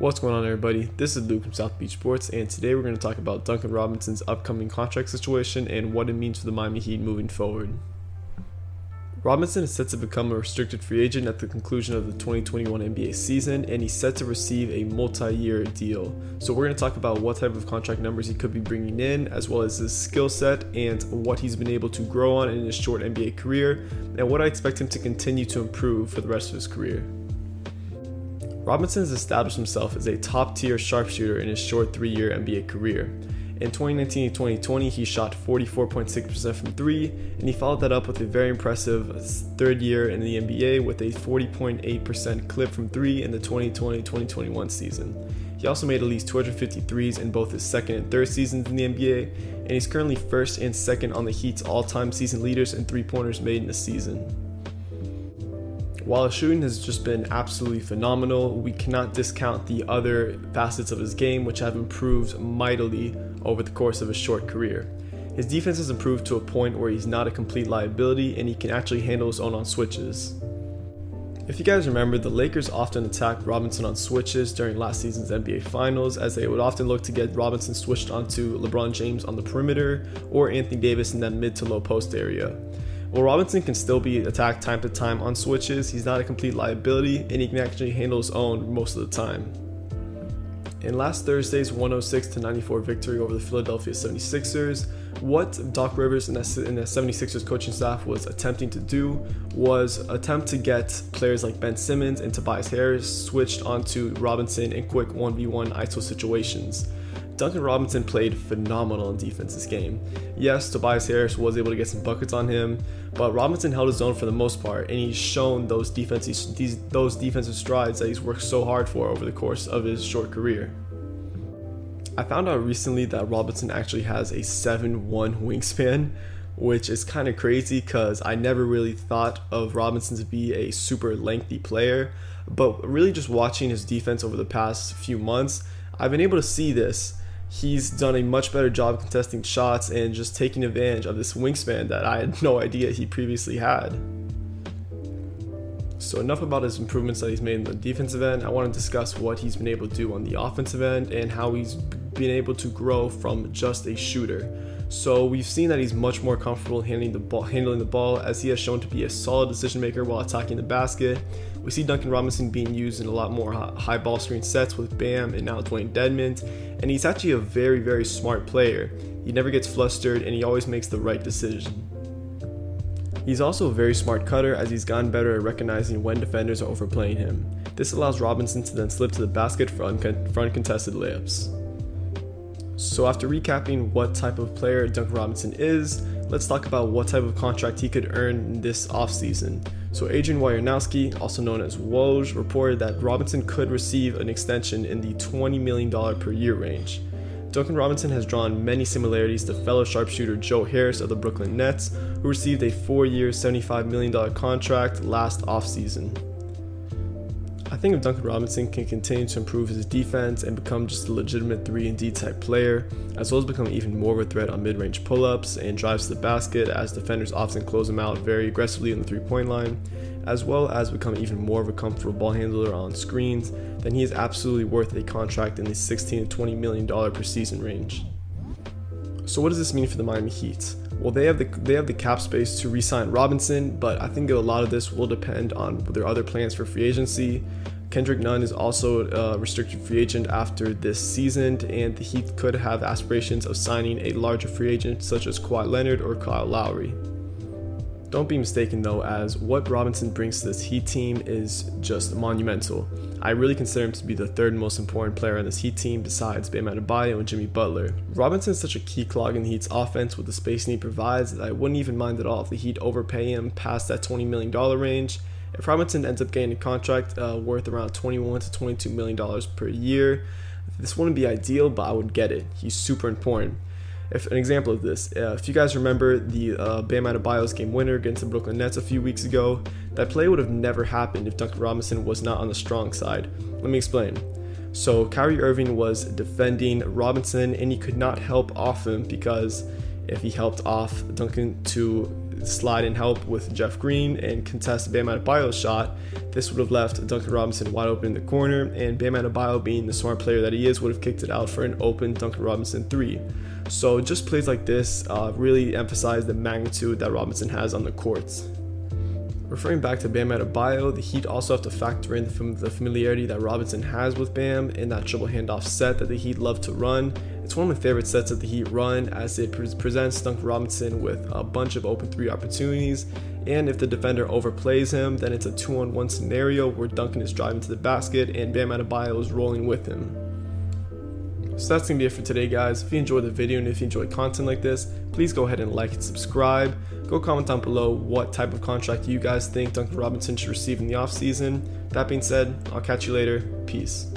What's going on, everybody? This is Luke from South Beach Sports, and today we're going to talk about Duncan Robinson's upcoming contract situation and what it means for the Miami Heat moving forward. Robinson is set to become a restricted free agent at the conclusion of the 2021 NBA season, and he's set to receive a multi-year deal. So we're going to talk about what type of contract numbers he could be bringing in, as well as his skill set and what he's been able to grow on in his short NBA career, and what I expect him to continue to improve for the rest of his career. Robinson has established himself as a top-tier sharpshooter in his short 3-year NBA career. In 2019 and 2020, he shot 44.6% from 3, and he followed that up with a very impressive third year in the NBA with a 40.8% clip from 3 in the 2020-2021 season. He also made at least 250 threes in both his second and third seasons in the NBA, and he's currently first and second on the Heat's all-time season leaders in three-pointers made in a season. While his shooting has just been absolutely phenomenal, we cannot discount the other facets of his game which have improved mightily over the course of his short career. His defense has improved to a point where he's not a complete liability and he can actually handle his own on switches. If you guys remember, the Lakers often attacked Robinson on switches during last season's NBA Finals, as they would often look to get Robinson switched onto LeBron James on the perimeter or Anthony Davis in that mid to low post area. While Robinson can still be attacked time to time on switches, he's not a complete liability and he can actually handle his own most of the time. In last Thursday's 106-94 victory over the Philadelphia 76ers, what Doc Rivers and the 76ers coaching staff was attempting to do was attempt to get players like Ben Simmons and Tobias Harris switched onto Robinson in quick 1v1 ISO situations. Duncan Robinson played phenomenal in defense this game. Yes, Tobias Harris was able to get some buckets on him, but Robinson held his own for the most part, and he's shown those defensive strides that he's worked so hard for over the course of his short career. I found out recently that Robinson actually has a 7'1" wingspan, which is kind of crazy because I never really thought of Robinson to be a super lengthy player, but really just watching his defense over the past few months, I've been able to see this. He's done a much better job contesting shots and just taking advantage of this wingspan that I had no idea he previously had. So enough about his improvements that he's made in the defensive end. I want to discuss what he's been able to do on the offensive end and how he's been able to grow from just a shooter. So we've seen that he's much more comfortable handling the ball, as he has shown to be a solid decision maker while attacking the basket. We see Duncan Robinson being used in a lot more high ball screen sets with Bam and now Dwayne Dedmon, and he's actually a very, very smart player. He never gets flustered and he always makes the right decision. He's also a very smart cutter, as he's gotten better at recognizing when defenders are overplaying him. This allows Robinson to then slip to the basket for uncontested layups. So after recapping what type of player Duncan Robinson is, let's talk about what type of contract he could earn this offseason. So Adrian Wojnarowski, also known as Woj, reported that Robinson could receive an extension in the $20 million per year range. Duncan Robinson has drawn many similarities to fellow sharpshooter Joe Harris of the Brooklyn Nets, who received a 4-year, $75 million contract last offseason. I think if Duncan Robinson can continue to improve his defense and become just a legitimate 3-and-D type player, as well as become even more of a threat on mid-range pull-ups and drives to the basket, as defenders often close him out very aggressively on the three-point line, as well as become even more of a comfortable ball handler on screens, then he is absolutely worth a contract in the $16 to $20 million per season range. So what does this mean for the Miami Heat? Well, they have the cap space to re-sign Robinson, but I think a lot of this will depend on their other plans for free agency. Kendrick Nunn is also a restricted free agent after this season, and the Heat could have aspirations of signing a larger free agent such as Kawhi Leonard or Kyle Lowry. Don't be mistaken though, as what Robinson brings to this Heat team is just monumental. I really consider him to be the third most important player on this Heat team besides Bam Adebayo and Jimmy Butler. Robinson is such a key clog in the Heat's offense with the spacing he provides that I wouldn't even mind at all if the Heat overpay him past that $20 million range. If Robinson ends up getting a contract worth around $21 to $22 million per year, this wouldn't be ideal, but I would get it. He's super important. If an example of this, if you guys remember the Bam Adebayo's game winner against the Brooklyn Nets a few weeks ago, that play would have never happened if Duncan Robinson was not on the strong side. Let me explain. So Kyrie Irving was defending Robinson and he could not help off him, because if he helped off Duncan to slide and help with Jeff Green and contest Bam Adebayo's shot, this would have left Duncan Robinson wide open in the corner, and Bam Adebayo, being the smart player that he is, would have kicked it out for an open Duncan Robinson 3. So just plays like this really emphasize the magnitude that Robinson has on the courts. Referring back to Bam Adebayo, the Heat also have to factor in the familiarity that Robinson has with Bam and that triple handoff set that the Heat love to run. It's one of my favorite sets that the Heat run, as it presents Duncan Robinson with a bunch of open 3 opportunities, and if the defender overplays him, then it's a 2-on-1 scenario where Duncan is driving to the basket and Bam Adebayo is rolling with him. So that's going to be it for today, guys. If you enjoyed the video and if you enjoy content like this, please go ahead and like and subscribe. Go comment down below what type of contract you guys think Duncan Robinson should receive in the offseason. That being said, I'll catch you later. Peace.